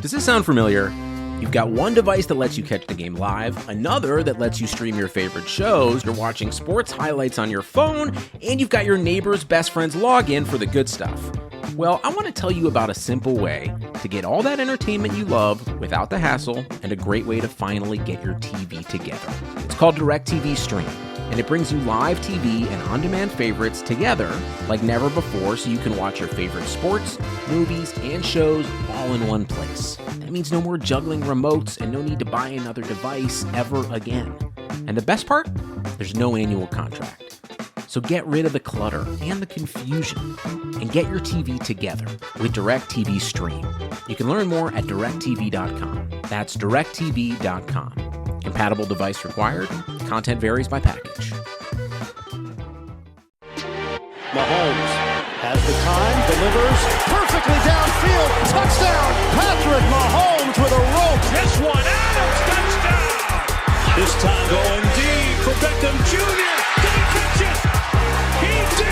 Does this sound familiar? You've got one device that lets you catch the game live, another that lets you stream your favorite shows, you're watching sports highlights on your phone, and you've got your neighbor's best friend's login for the good stuff. Well, I want to tell you about a simple way to get all that entertainment you love without the hassle, and a great way to finally get your TV together. It's called DirecTV Stream, and it brings you live TV and on-demand favorites together like never before, so you can watch your favorite sports, movies, and shows all in one place. That means no more juggling remotes and no need to buy another device ever again. And the best part? There's no annual contract. So get rid of the clutter and the confusion and get your TV together with DirecTV Stream. You can learn more at directtv.com. That's directtv.com. Compatible device required. Content varies by package. Mahomes has the time, delivers perfectly downfield. Touchdown! Patrick Mahomes with a rope. This one, Adams, touchdown! This time going deep for Beckham Jr. Did he catch it? He did!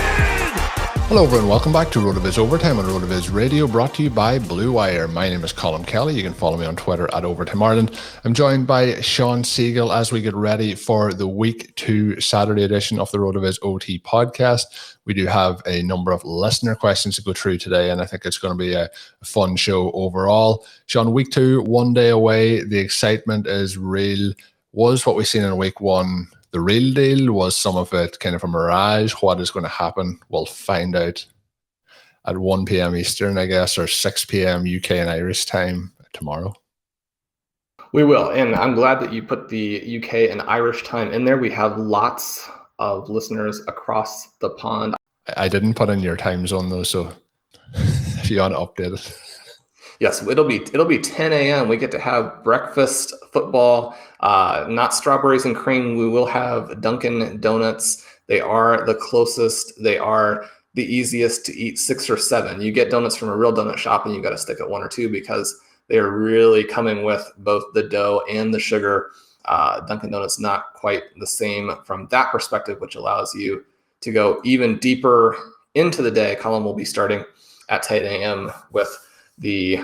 Hello everyone, welcome back to RotoViz Overtime on RotoViz Radio, brought to you by Blue Wire. My name is Colin Kelly. You can follow me on Twitter at Overtime Ireland. I'm joined by Sean Siegel as we get ready for the Week 2 Saturday edition of the RotoViz OT podcast. We do have a number of listener questions to go through today, and I think it's going to be a fun show overall. Sean, Week 2, 1 day away. The excitement is real. Was what we've seen in Week 1 the real deal? Was some of it kind of a mirage? What is going to happen? We'll find out at 1 p.m. Eastern, I guess, or 6 p.m. UK and Irish time tomorrow. We will, and I'm glad that you put the UK and Irish time in there. We have lots of listeners across the pond. I didn't put in your time zone though, so if you want to update it. Yes, it'll be 10 a.m. We get to have breakfast football, not strawberries and cream. We will have Dunkin' Donuts. They are the closest. They are the easiest to eat, 6 or 7. You get donuts from a real donut shop, and you got to stick at 1 or 2 because they're really coming with both the dough and the sugar. Dunkin' Donuts not quite the same from that perspective, which allows you to go even deeper into the day. Colin will be starting at 10 a.m. with the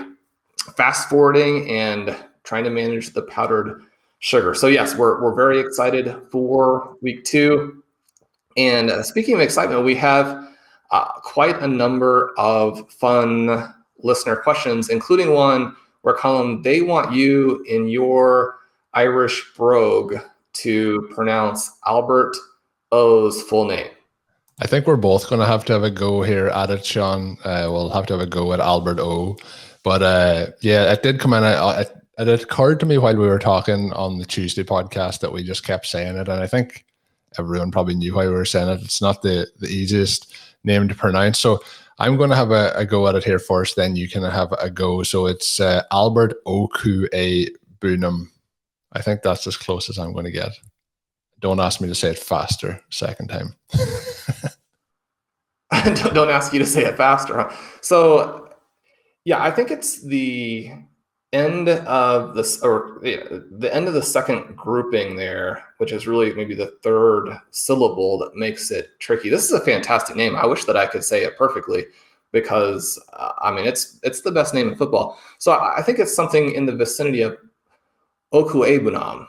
fast forwarding and trying to manage the powdered sugar. So yes, we're very excited for Week 2. And speaking of excitement, we have quite a number of fun listener questions, including one where, Colin, they want you in your Irish brogue to pronounce Albert O's full name. I think we're both going to have a go here at it, Sean. We'll have to have a go at Albert O. But yeah, it did come in. It occurred to me while we were talking on the Tuesday podcast that we just kept saying it. And I think everyone probably knew why we were saying it. It's not the easiest name to pronounce. So I'm going to have a go at it here first. Then you can have a go. So it's Albert Oku-A Bunam. I think that's as close as I'm going to get. Don't ask me to say it faster second time. Don't ask you to say it faster. Huh? So, yeah, I think it's the end of this, or the end of the second grouping there, which is really maybe the third syllable that makes it tricky. This is a fantastic name. I wish that I could say it perfectly because, it's the best name in football. So I think it's something in the vicinity of Oku-A-Bunam.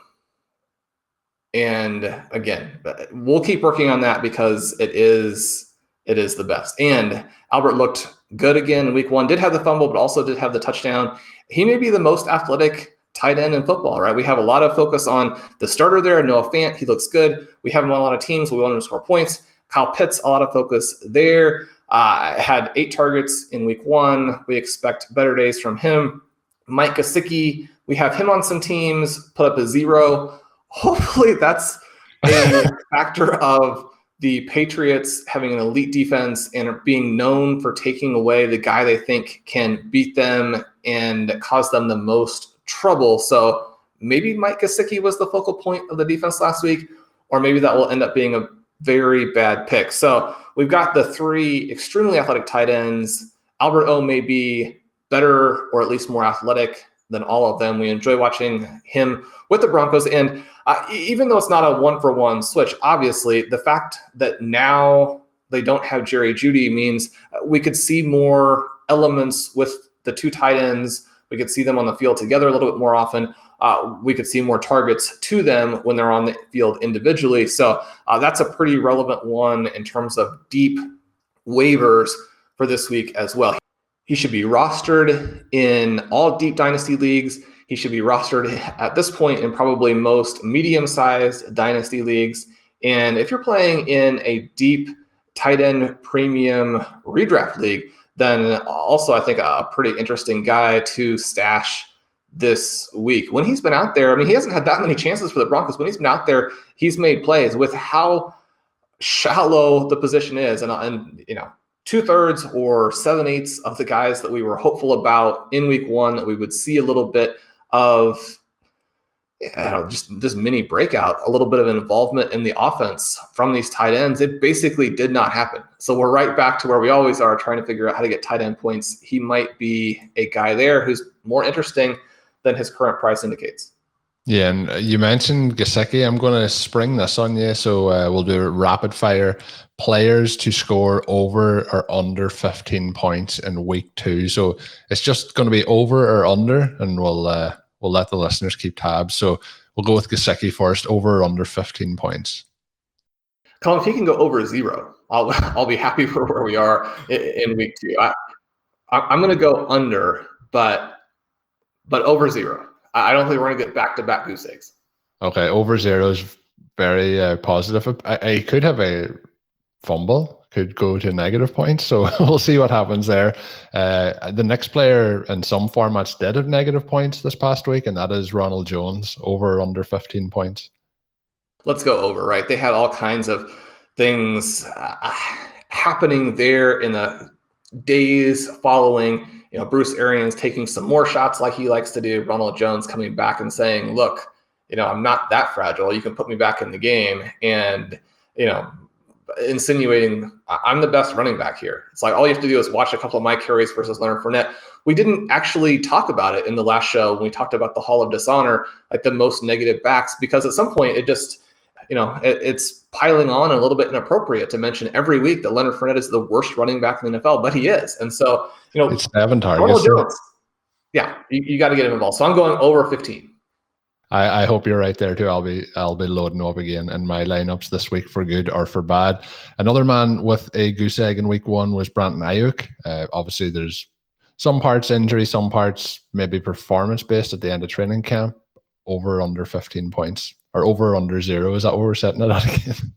And again, we'll keep working on that because it is the best. And Albert looked good again in Week 1, did have the fumble, but also did have the touchdown. He may be the most athletic tight end in football, right? We have a lot of focus on the starter there, Noah Fant. He looks good. We have him on a lot of teams. We want him to score points. Kyle Pitts, a lot of focus there. Had 8 targets in Week 1. We expect better days from him. Mike Gesicki, we have him on some teams, put up a 0. Hopefully that's a factor of the Patriots having an elite defense and being known for taking away the guy they think can beat them and cause them the most trouble. So maybe Mike Gesicki was the focal point of the defense last week, or maybe that will end up being a very bad pick. So we've got the 3 extremely athletic tight ends. Albert O may be better or at least more athletic than all of them. We enjoy watching him with the Broncos. And even though it's not a 1-for-1 switch, obviously the fact that now they don't have Jerry Jeudy means we could see more elements with the 2 tight ends We could see them on the field together a little bit more often. We could see more targets to them when they're on the field individually. So that's a pretty relevant one in terms of deep waivers for this week as well. He should be rostered in all deep dynasty leagues. He should be rostered at this point in probably most medium-sized dynasty leagues. And if you're playing in a deep tight end premium redraft league, then also I think a pretty interesting guy to stash this week. When he's been out there, I mean, he hasn't had that many chances for the Broncos. When he's been out there, he's made plays. With how shallow the position is, and you know, 2/3 or 7/8 of the guys that we were hopeful about in week one that we would see a little bit of, just mini breakout, a little bit of involvement in the offense from these tight ends. It basically did not happen. So we're right back to where we always are, trying to figure out how to get tight end points. He might be a guy there who's more interesting than his current price indicates. Yeah, and you mentioned Gesicki. I'm going to spring this on you. So we'll do rapid fire players to score over or under 15 points in week 2. So it's just going to be over or under, and we'll let the listeners keep tabs. So we'll go with Gesicki first, over or under 15 points. Colin, if he can go over 0, I'll be happy for where we are in week 2. I'm going to go under, but over 0. I don't think we're going to get back-to-back goose eggs. Okay, over 0 is very positive. I could have a fumble, could go to negative points, so we'll see what happens there. The next player in some formats did have negative points this past week, and that is Ronald Jones, over or under 15 points. Let's go over, right? They had all kinds of things happening there in the days following. You know, Bruce Arians taking some more shots like he likes to do. Ronald Jones coming back and saying, look, I'm not that fragile. You can put me back in the game. And, insinuating I'm the best running back here. It's like all you have to do is watch a couple of my carries versus Leonard Fournette. We didn't actually talk about it in the last show when we talked about the Hall of Dishonor, like the most negative backs, because at some point it just, it's piling on a little bit inappropriate to mention every week that Leonard Fournette is the worst running back in the NFL, but he is. And so, it's 7 targets. Yeah, you got to get him involved. So I'm going over 15. I hope you're right there too. I'll be loading up again in my lineups this week for good or for bad. Another man with a goose egg in week 1 was Brandon Ayuk. Obviously, there's some parts injury, some parts maybe performance based at the end of training camp. Over or under 15 points, or over or under 0. Is that what we're setting it at again?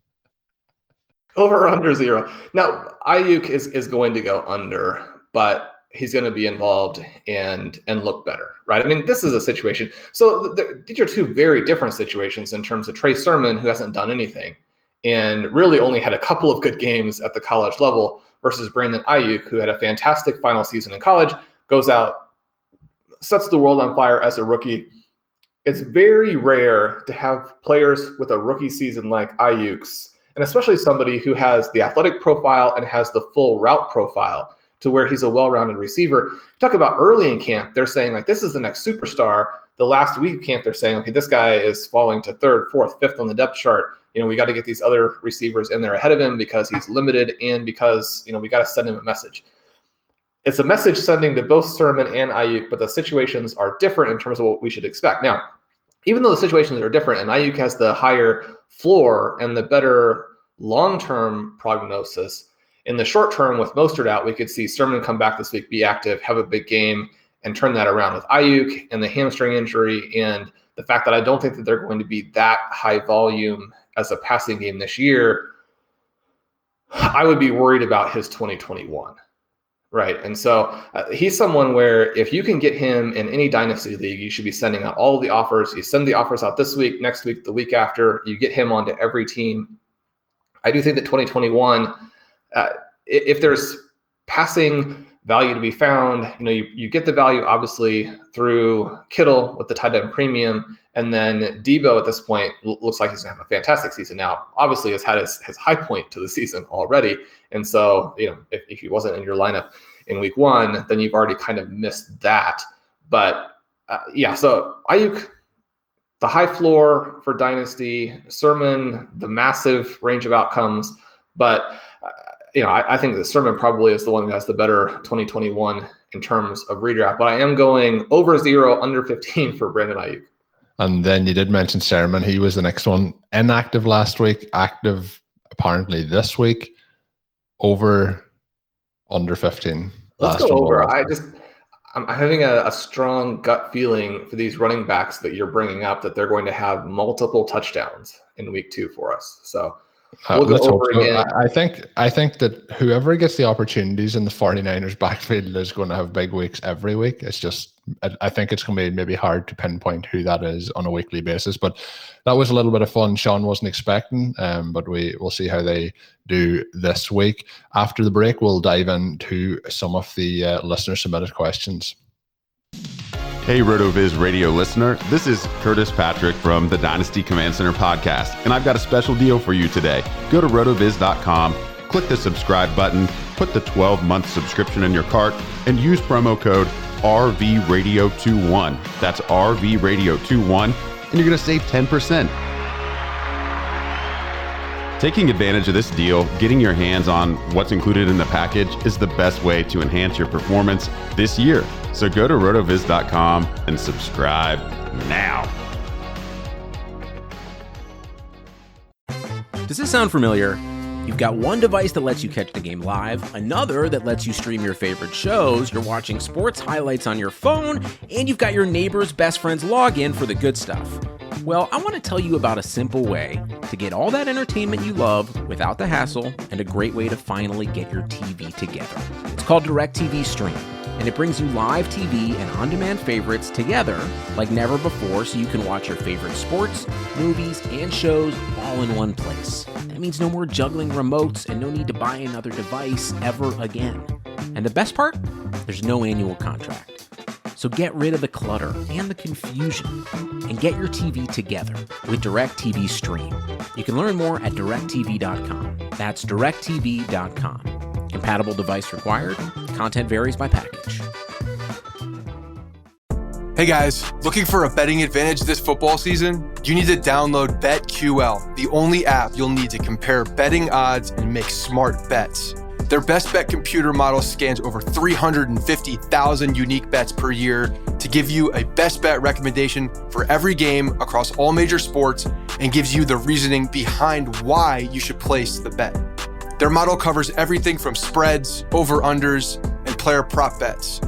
Over or under 0. Now Ayuk is going to go under, but he's going to be involved and look better, right? I mean, this is a situation. So these are 2 very different situations in terms of Trey Sermon, who hasn't done anything and really only had a couple of good games at the college level, versus Brandon Ayuk, who had a fantastic final season in college, goes out, sets the world on fire as a rookie. It's very rare to have players with a rookie season like Ayuk's, and especially somebody who has the athletic profile and has the full route profile to where he's a well-rounded receiver. Talk about early in camp, they're saying like this is the next superstar. The last week of camp, they're saying, okay, this guy is falling to 3rd, 4th, 5th on the depth chart. We got to get these other receivers in there ahead of him because he's limited and because, we got to send him a message. It's a message sending to both Sermon and Ayuk, but the situations are different in terms of what we should expect. Now, even though the situations are different and Ayuk has the higher floor and the better long-term prognosis, in the short term with Mostert out, we could see Sermon come back this week, be active, have a big game, and turn that around. With Ayuk and the hamstring injury and the fact that I don't think that they're going to be that high volume as a passing game this year, I would be worried about his 2021. Right. And so he's someone where if you can get him in any dynasty league, you should be sending out all of the offers. You send the offers out this week, next week, the week after, you get him onto every team. I do think that 2021, if there's passing value to be found, you get the value obviously through Kittle with the tight end premium. And then Debo at this point looks like he's going to have a fantastic season. Now, obviously, has had his high point to the season already. And so, if he wasn't in your lineup in week 1, then you've already kind of missed that. But so Ayuk, the high floor for Dynasty, Sermon, the massive range of outcomes. But, I think that Sermon probably is the one who has the better 2021 in terms of redraft, but I am going over 0, under 15 for Brandon Ayuk. And then you did mention Sermon. He was the next one. Inactive last week, active apparently this week. Over, under 15. Let's go over. I'm having a strong gut feeling for these running backs that you're bringing up that they're going to have multiple touchdowns in week 2 for us. So we'll go over again. I think that whoever gets the opportunities in the 49ers backfield is going to have big weeks every week. It's just, I think it's going to be maybe hard to pinpoint who that is on a weekly basis. But that was a little bit of fun. Sean wasn't expecting, but we'll see how they do this week. After the break, we'll dive into some of the listener submitted questions. Hey, RotoViz radio listener. This is Curtis Patrick from the Dynasty Command Center podcast, and I've got a special deal for you today. Go to rotoviz.com, click the subscribe button, put the 12-month subscription in your cart, and use promo code RVRadio21. That's RVRadio21, and you're going to save 10%. Taking advantage of this deal, getting your hands on what's included in the package is the best way to enhance your performance this year. So go to rotoviz.com and subscribe now. Does this sound familiar? You've got one device that lets you catch the game live, another that lets you stream your favorite shows, you're watching sports highlights on your phone, and you've got your neighbor's best friend's login for the good stuff. Well, I want to tell you about a simple way to get all that entertainment you love without the hassle, and a great way to finally get your TV together. It's called DirecTV Stream, and it brings you live TV and on-demand favorites together like never before, so you can watch your favorite sports, movies, and shows all in one place. That means no more juggling remotes and no need to buy another device ever again. And the best part? There's no annual contract. So get rid of the clutter and the confusion and get your TV together with DirecTV Stream. You can learn more at directtv.com. That's directtv.com. Compatible device required. Content varies by package. Hey guys, looking for a betting advantage this football season? You need to download BetQL, the only app you'll need to compare betting odds and make smart bets. Their best bet computer model scans over 350,000 unique bets per year to give you a best bet recommendation for every game across all major sports and gives you the reasoning behind why you should place the bet. Their model covers everything from spreads, over-unders, and player prop bets.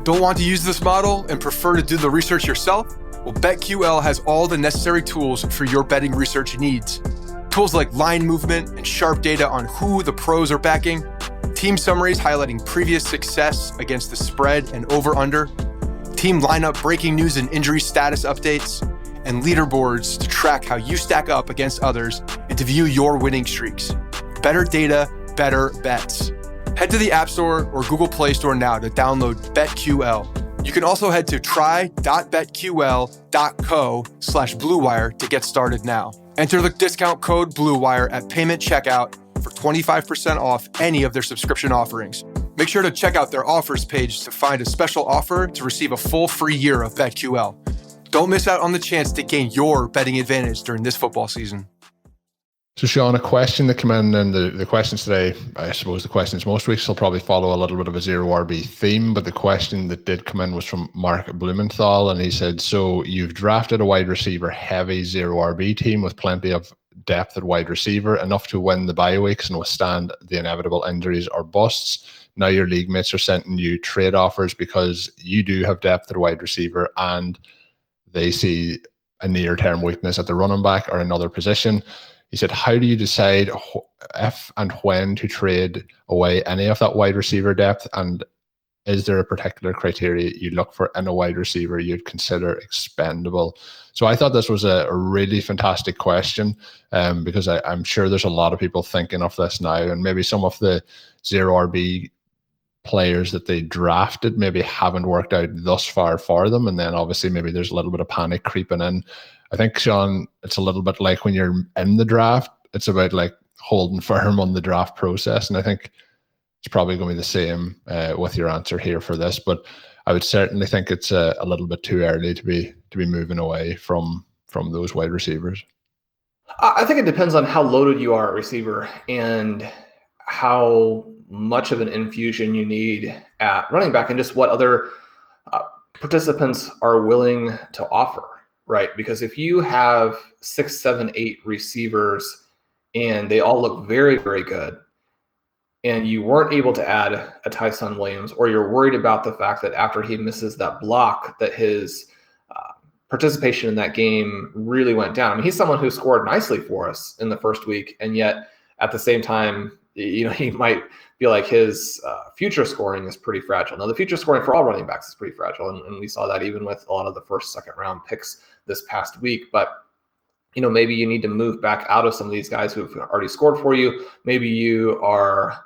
Don't want to use this model and prefer to do the research yourself? Well, BetQL has all the necessary tools for your betting research needs. Tools like line movement and sharp data on who the pros are backing, team summaries highlighting previous success against the spread and over-under, team lineup breaking news and injury status updates, and leaderboards to track how you stack up against others and to view your winning streaks. Better data, better bets. Head to the App Store or Google Play Store now to download BetQL. You can also head to try.betql.co/BlueWire to get started now. Enter the discount code BlueWire at payment checkout for 25% off any of their subscription offerings. Make sure to check out their offers page to find a special offer to receive a full free year of BetQL. Don't miss out on the chance to gain your betting advantage during this football season. So, Sean, a question that came in, and the questions today, I suppose the questions most weeks will probably follow a little bit of a zero RB theme, but the question that did come in was from Mark Blumenthal, and he said, so you've drafted a wide receiver heavy zero RB team with plenty of depth at wide receiver, enough to win the bye weeks and withstand the inevitable injuries or busts. Now your league mates are sending you trade offers because you do have depth at wide receiver and they see a near-term weakness at the running back or another position. He said, how do you decide if and when to trade away any of that wide receiver depth? And is there a particular criteria you look for in a wide receiver you'd consider expendable? So I thought this was a really fantastic question because I'm sure there's a lot of people thinking of this now, and maybe some of the zero RB players that they drafted maybe haven't worked out thus far for them. And then obviously maybe there's a little bit of panic creeping in. I think, Sean, it's a little bit like when you're in the draft, it's about like holding firm on the draft process. And I think it's probably going to be the same with your answer here for this, but I would certainly think it's a little bit too early to be moving away from those wide receivers. I think it depends on how loaded you are at receiver and how much of an infusion you need at running back and just what other participants are willing to offer, right? Because if you have 6, 7, 8 receivers and they all look very, very good, and you weren't able to add a Tyson Williams, or you're worried about the fact that after he misses that block, that his participation in that game really went down. I mean, he's someone who scored nicely for us in the first week, and yet at the same time, he might feel like his future scoring is pretty fragile. Now, the future scoring for all running backs is pretty fragile, and we saw that even with a lot of the first, second round picks this past week. But maybe you need to move back out of some of these guys who have already scored for you. Maybe you are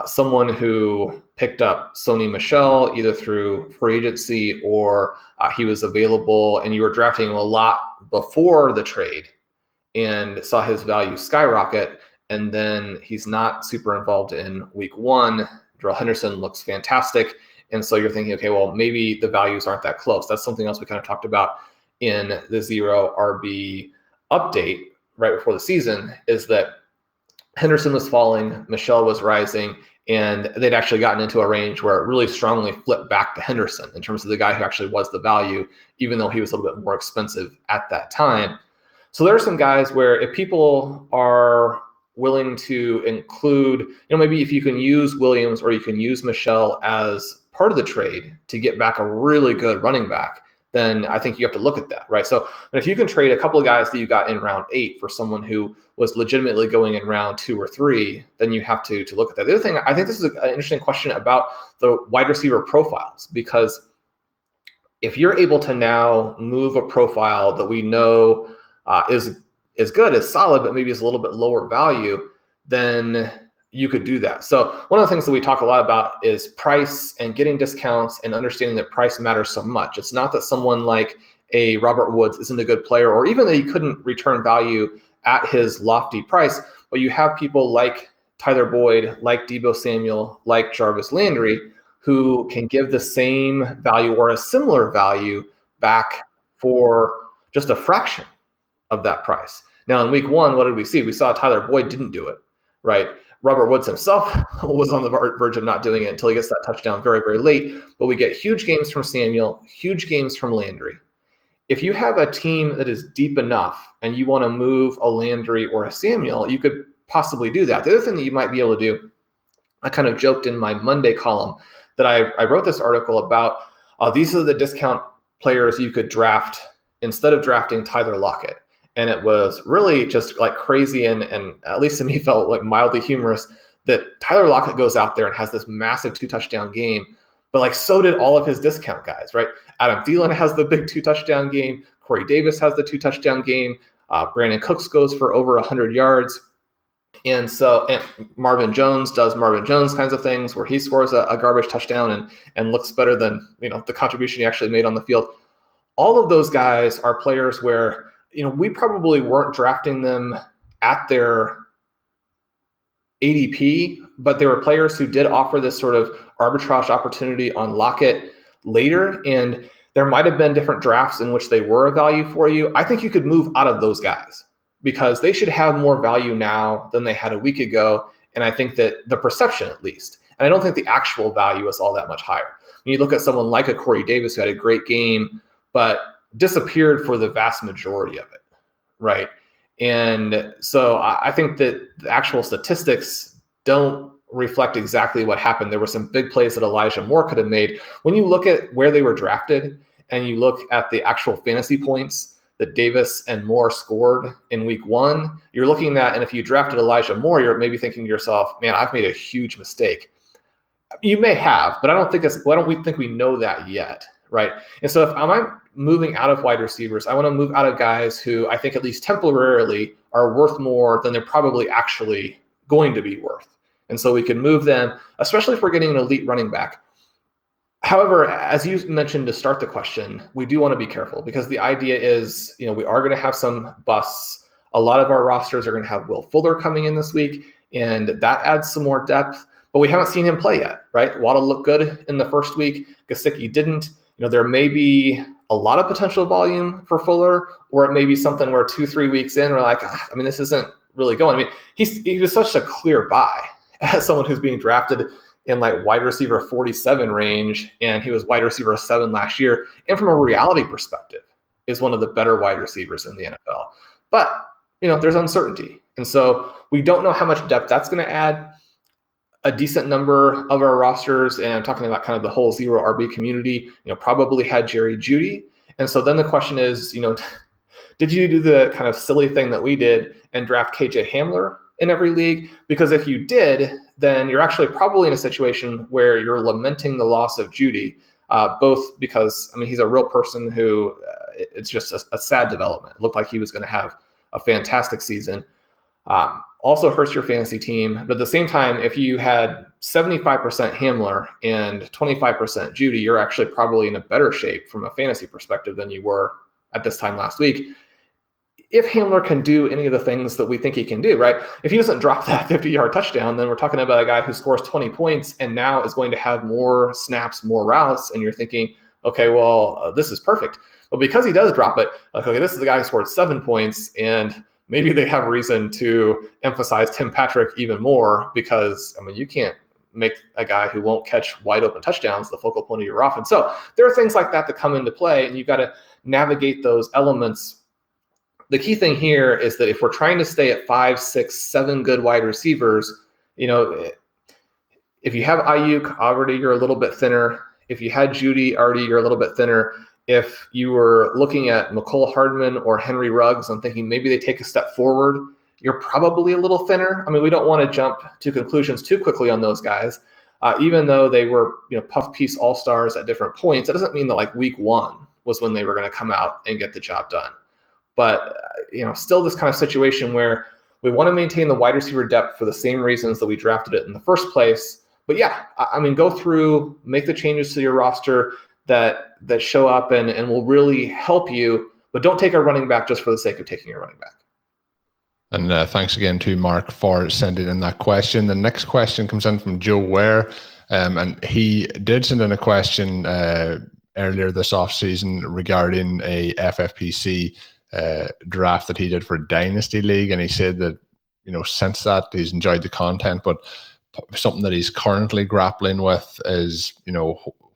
someone who picked up Sony Michel either through free agency or he was available and you were drafting him a lot before the trade and saw his value skyrocket, and then he's not super involved in week 1. Darrell Henderson looks fantastic, and so you're thinking, okay, well, maybe the values aren't that close. That's something else we kind of talked about in the Zero RB update right before the season, is that Henderson was falling, Michel was rising, and they'd actually gotten into a range where it really strongly flipped back to Henderson in terms of the guy who actually was the value, even though he was a little bit more expensive at that time. So there are some guys where if people are willing to include, maybe if you can use Williams or you can use Michel as part of the trade to get back a really good running back, then I think you have to look at that, right? So if you can trade a couple of guys that you got in round 8 for someone who was legitimately going in round 2 or 3, then you have to look at that. The other thing, I think this is an interesting question about the wide receiver profiles, because if you're able to now move a profile that we know is good, is solid, but maybe is a little bit lower value, then you could do that. So one of the things that we talk a lot about is price and getting discounts and understanding that price matters so much. It's not that someone like a Robert Woods isn't a good player, or even that he couldn't return value at his lofty price, but you have people like Tyler Boyd, like Deebo Samuel, like Jarvis Landry, who can give the same value or a similar value back for just a fraction of that price. Now in week 1, what did we see? We saw Tyler Boyd didn't do it, right? Robert Woods himself was on the verge of not doing it until he gets that touchdown very, very late. But we get huge games from Samuel, huge games from Landry. If you have a team that is deep enough and you want to move a Landry or a Samuel, you could possibly do that. The other thing that you might be able to do, I kind of joked in my Monday column that I wrote this article about these are the discount players you could draft instead of drafting Tyler Lockett. And it was really just like crazy and at least to me felt like mildly humorous that Tyler Lockett goes out there and has this massive 2-touchdown game, but like so did all of his discount guys, right? Adam Thielen has the big 2-touchdown game. Corey Davis has the 2-touchdown game. Brandon Cooks goes for over 100 yards. And Marvin Jones does Marvin Jones kinds of things where he scores a garbage touchdown and looks better than the contribution he actually made on the field. All of those guys are players where we probably weren't drafting them at their ADP, but there were players who did offer this sort of arbitrage opportunity on Lockett later, and there might have been different drafts in which they were a value for you. I think you could move out of those guys because they should have more value now than they had a week ago, and I think that the perception at least, and I don't think the actual value is all that much higher. When you look at someone like a Corey Davis who had a great game, but disappeared for the vast majority of it, right? And so I think that the actual statistics don't reflect exactly what happened. There were some big plays that Elijah Moore could have made. When you look at where they were drafted and you look at the actual fantasy points that Davis and Moore scored in week 1, you're looking at, and if you drafted Elijah Moore, you're maybe thinking to yourself, man, I've made a huge mistake. You may have, but I don't think we know that yet, right? And so if I'm moving out of wide receivers, I want to move out of guys who I think at least temporarily are worth more than they're probably actually going to be worth. And so we can move them, especially if we're getting an elite running back. However, as you mentioned to start the question, we do want to be careful because the idea is, we are going to have some busts. A lot of our rosters are going to have Will Fuller coming in this week, and that adds some more depth. But we haven't seen him play yet, right? Waddle looked good in the first week. Gesicki didn't. There may be a lot of potential volume for Fuller, or it may be something where 2-3 weeks in, we're like, this isn't really going. He was such a clear buy as someone who's being drafted in like wide receiver 47 range, and he was wide receiver 7 last year. And from a reality perspective, is one of the better wide receivers in the NFL. But, there's uncertainty. And so we don't know how much depth that's going to add. A decent number of our rosters, and I'm talking about kind of the whole zero RB community, probably had Jerry Jeudy. And so then the question is, did you do the kind of silly thing that we did and draft KJ Hamler in every league? Because if you did, then you're actually probably in a situation where you're lamenting the loss of Jeudy, both because, he's a real person who it's just a sad development. It looked like he was going to have a fantastic season. Also hurts your fantasy team. But at the same time, if you had 75% Hamler and 25% Jeudy, you're actually probably in a better shape from a fantasy perspective than you were at this time last week. If Hamler can do any of the things that we think he can do, right? If he doesn't drop that 50-yard touchdown, then we're talking about a guy who scores 20 points and now is going to have more snaps, more routes. And you're thinking, okay, well, this is perfect. But because he does drop it, like, okay, this is the guy who scored 7 points, and maybe they have reason to emphasize Tim Patrick even more because, you can't make a guy who won't catch wide open touchdowns the focal point of your offense. So there are things like that that come into play, and you've got to navigate those elements. The key thing here is that if we're trying to stay at 5, 6, 7 good wide receivers, if you have Ayuk, already you're a little bit thinner. If you had Jeudy, already you're a little bit thinner. If you were looking at McCole Hardman or Henry Ruggs and thinking maybe they take a step forward, you're probably a little thinner. We don't want to jump to conclusions too quickly on those guys. Even though they were, puff piece all-stars at different points, that doesn't mean that like week 1 was when they were going to come out and get the job done. But, still this kind of situation where we want to maintain the wide receiver depth for the same reasons that we drafted it in the first place. But yeah, go through, make the changes to your roster that show up and will really help you, but don't take a running back just for the sake of taking a running back. And thanks again to Mark for sending in that question. The next question comes in from Joe Ware, and he did send in a question earlier this offseason regarding a FFPC draft that he did for Dynasty League, and he said that, since that he's enjoyed the content, but something that he's currently grappling with is,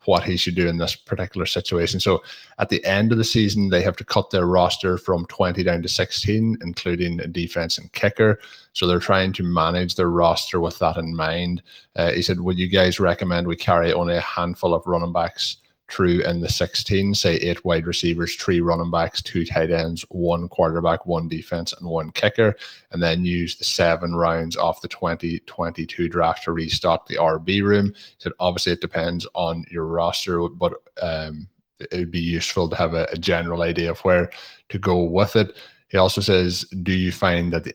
what he should do in this particular situation. So at the end of the season, they have to cut their roster from 20 down to 16, including a defense and kicker. So they're trying to manage their roster with that in mind. He said, would you guys recommend we carry only a handful of running backs through in the 16, say 8 wide receivers, 3 running backs, 2 tight ends, 1 quarterback, 1 defense, and 1 kicker, and then use the 7 rounds off the 2022 draft to restock the RB room? So obviously it depends on your roster, but it would be useful to have a general idea of where to go with it. He also says, do you find that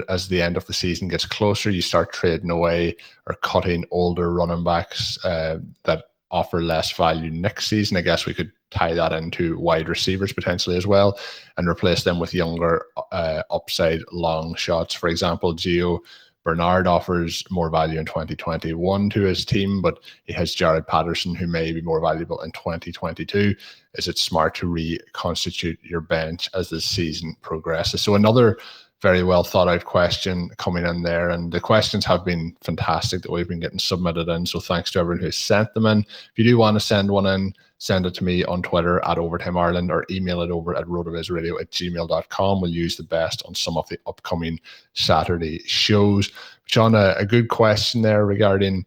as the end of the season gets closer, you start trading away or cutting older running backs that offer less value next season? I guess we could tie that into wide receivers potentially as well and replace them with younger upside long shots. For example, Gio Bernard offers more value in 2021 to his team, but he has Jared Patterson who may be more valuable in 2022. Is it smart to reconstitute your bench as the season progresses? So another very well thought out question coming in there, and the questions have been fantastic that we've been getting submitted in, so thanks to everyone who sent them in. If you do want to send one in, send it to me on Twitter at Overtime Ireland or email it over at rotovizradio@gmail.com. We'll use the best on some of the upcoming Saturday shows. John, a good question there regarding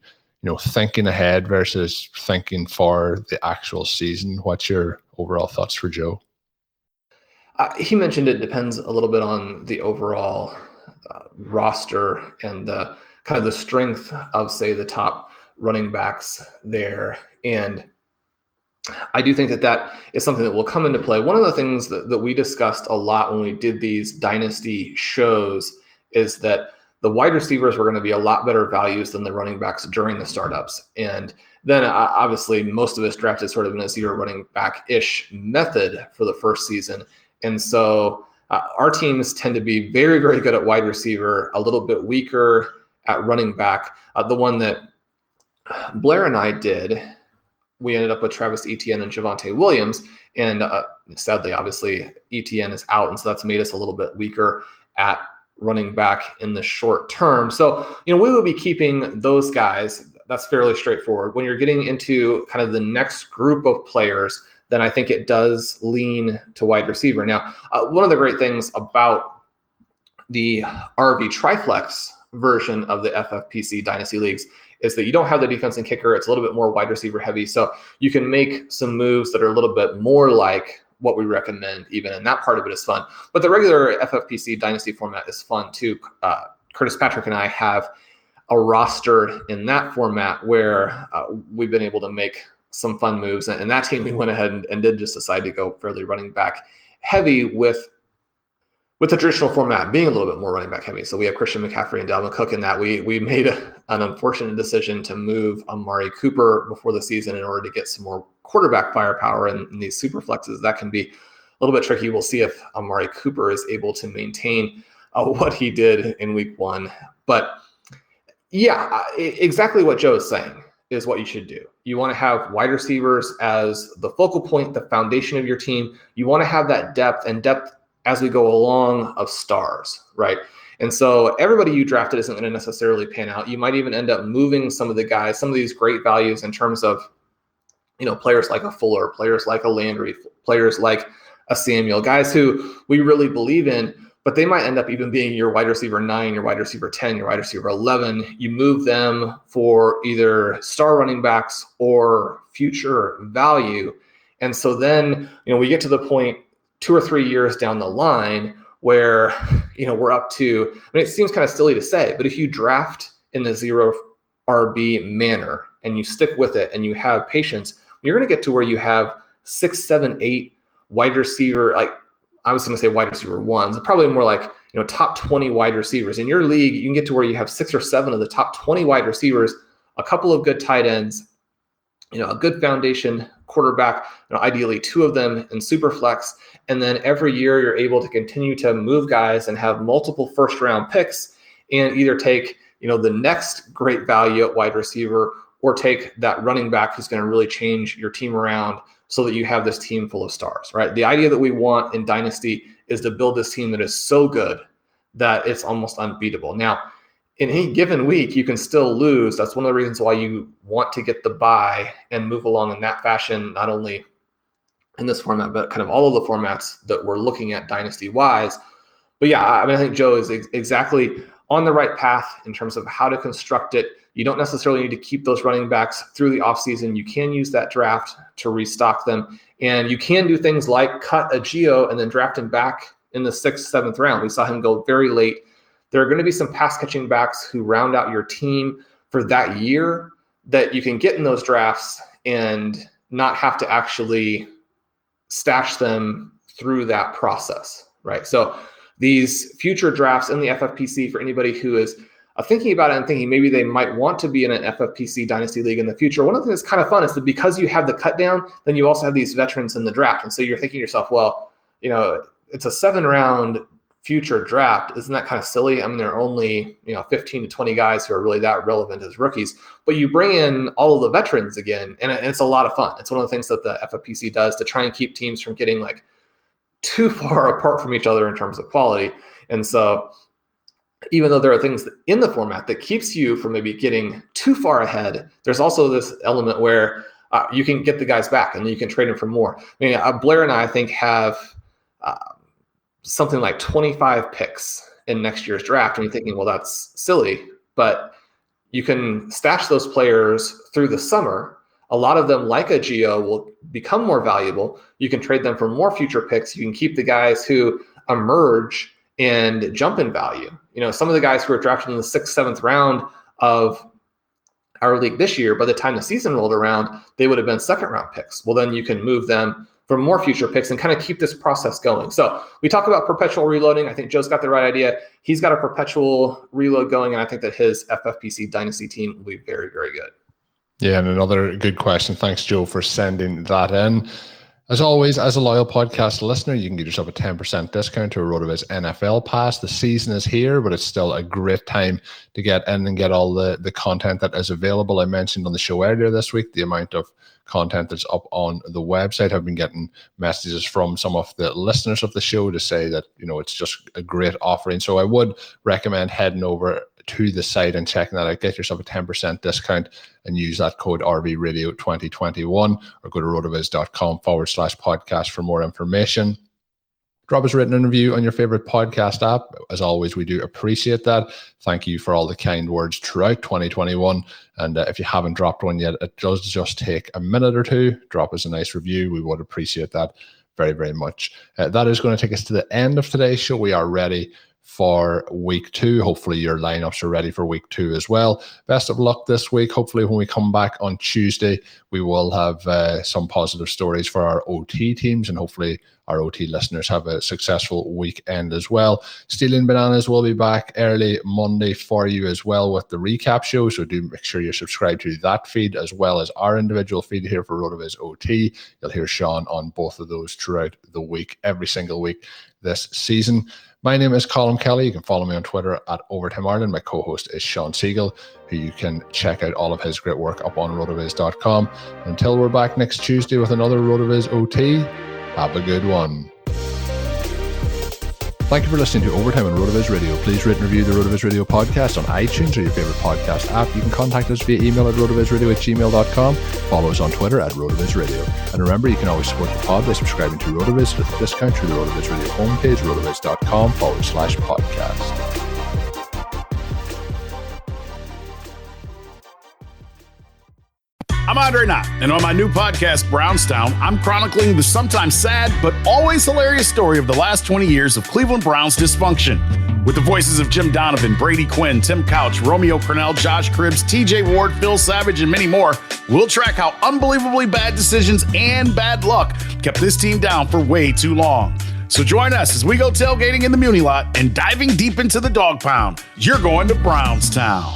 thinking ahead versus thinking for the actual season. What's your overall thoughts for Joe? He mentioned it depends a little bit on the overall roster and the kind of the strength of, say, the top running backs there. And I do think that is something that will come into play. One of the things that we discussed a lot when we did these dynasty shows is that the wide receivers were going to be a lot better values than the running backs during the startups. And then obviously most of us drafted sort of in a zero running back-ish method for the first season. And so our teams tend to be very, very good at wide receiver, a little bit weaker at running back. The one that Blair and I did, we ended up with Travis Etienne and Javonte Williams. And sadly, obviously, Etienne is out. And so that's made us a little bit weaker at running back in the short term. So, we will be keeping those guys. That's fairly straightforward. When you're getting into kind of the next group of players, then I think it does lean to wide receiver. Now, one of the great things about the RB Triflex version of the FFPC Dynasty Leagues is that you don't have the defense and kicker. It's a little bit more wide receiver heavy. So you can make some moves that are a little bit more like what we recommend even, and that part of it is fun. But the regular FFPC Dynasty format is fun too. Curtis Patrick and I have a roster in that format where we've been able to make some fun moves. And that team, we went ahead and did just decide to go fairly running back heavy with the traditional format being a little bit more running back heavy. So we have Christian McCaffrey and Dalvin Cook in that. We made an unfortunate decision to move Amari Cooper before the season in order to get some more quarterback firepower in these super flexes. That can be a little bit tricky. We'll see if Amari Cooper is able to maintain what he did in week 1. But yeah, exactly what Joe is saying is what you should do. You want to have wide receivers as the focal point, the foundation of your team. You want to have that depth as we go along of stars, right? And so everybody you drafted isn't going to necessarily pan out. You might even end up moving some of the guys, some of these great values in terms of, players like a Fuller, players like a Landry, players like a Samuel, guys who we really believe in, but they might end up even being your wide receiver 9, your wide receiver 10, your wide receiver 11. You move them for either star running backs or future value. And so then, we get to the point 2 or 3 years down the line where, we're up to, it seems kind of silly to say, but if you draft in the 0 RB manner and you stick with it and you have patience, you're going to get to where you have 6, 7, 8 wide receiver, like I was going to say wide receiver 1s, probably more like, top 20 wide receivers. In your league, you can get to where you have 6 or 7 of the top 20 wide receivers, a couple of good tight ends, a good foundation quarterback, ideally 2 of them in super flex. And then every year you're able to continue to move guys and have multiple first round picks and either take, the next great value at wide receiver or take that running back who's going to really change your team around so that you have this team full of stars, right? The idea that we want in Dynasty is to build this team that is so good that it's almost unbeatable. Now, in any given week, you can still lose. That's one of the reasons why you want to get the bye and move along in that fashion, not only in this format, but kind of all of the formats that we're looking at dynasty-wise. But yeah, I think Joe is exactly on the right path in terms of how to construct it. You don't necessarily need to keep those running backs through the offseason. You can use that draft to restock them. And you can do things like cut a Geo and then draft him back in the 6th, 7th round. We saw him go very late. There are going to be some pass catching backs who round out your team for that year that you can get in those drafts and not have to actually stash them through that process, right? So these future drafts in the FFPC, for anybody who is thinking about it and thinking maybe they might want to be in an FFPC Dynasty League in the future, one of the things that's kind of fun is that because you have the cut down, then you also have these veterans in the draft. And so you're thinking to yourself, well, it's a 7-round future draft. Isn't that kind of silly? I mean, there are only 15 to 20 guys who are really that relevant as rookies, but you bring in all of the veterans again, and it's a lot of fun. It's one of the things that the FFPC does to try and keep teams from getting like too far apart from each other in terms of quality. And so even though there are things in the format that keeps you from maybe getting too far ahead, there's also this element where you can get the guys back and then you can trade them for more. I mean, Blair and I think have something like 25 picks in next year's draft. And you're thinking, well, that's silly, but you can stash those players through the summer. A lot of them, like a Geo, will become more valuable. You can trade them for more future picks. You can keep the guys who emerge and jump in value. Some of the guys who were drafted in the 6th, 7th round of our league this year, by the time the season rolled around, they would have been 2nd round picks. Well, then you can move them for more future picks and kind of keep this process going. So we talk about perpetual reloading. I think Joe's got the right idea. He's got a perpetual reload going, and I think that his FFPC Dynasty team will be very, very good. Yeah, and another good question. Thanks, Joe, for sending that in. As always, as a loyal podcast listener, you can get yourself a 10% discount to a RotoViz NFL Pass. The season is here, but it's still a great time to get in and get all the content that is available. I mentioned on the show earlier this week the amount of content that's up on the website. I've been getting messages from some of the listeners of the show to say that, it's just a great offering. So I would recommend heading over to the site and checking that out. Get yourself a 10% discount and use that code RVRadio2021, or go to rotoviz.com/podcast for more information. Drop us a written review on your favorite podcast app. As always, we do appreciate that. Thank you for all the kind words throughout 2021. And if you haven't dropped one yet, it does just take a minute or two. Drop us a nice review. We would appreciate that very, very much. That is going to take us to the end of today's show. We are ready for week 2. Hopefully your lineups are ready for week 2 as well. Best of luck this week. Hopefully when we come back on Tuesday, we will have some positive stories for our OT teams, and hopefully our OT listeners have a successful weekend as well. Stealing Bananas will be back early Monday for you as well with the recap show, so do make sure you're subscribed to that feed as well as our individual feed here for RotoViz OT. You'll hear Sean on both of those throughout the week, every single week this season. My name is Colm Kelly. You can follow me on Twitter at Overtime Ireland. My co-host is Sean Siegel, who you can check out all of his great work up on rotoviz.com. Until we're back next Tuesday with another RotoViz OT, have a good one. Thank you for listening to Overtime on RotoViz Radio. Please rate and review the RotoViz Radio podcast on iTunes or your favorite podcast app. You can contact us via email at rotovizradio@gmail.com. Follow us on Twitter at RotoViz Radio. And remember, you can always support the pod by subscribing to RotoViz with a discount through the RotoViz Radio homepage, rotoviz.com/podcast. I'm Andre Knott, and on my new podcast, Brownstown, I'm chronicling the sometimes sad but always hilarious story of the last 20 years of Cleveland Browns dysfunction. With the voices of Jim Donovan, Brady Quinn, Tim Couch, Romeo Crennel, Josh Cribbs, TJ Ward, Phil Savage, and many more, we'll track how unbelievably bad decisions and bad luck kept this team down for way too long. So join us as we go tailgating in the Muni Lot and diving deep into the dog pound. You're going to Brownstown.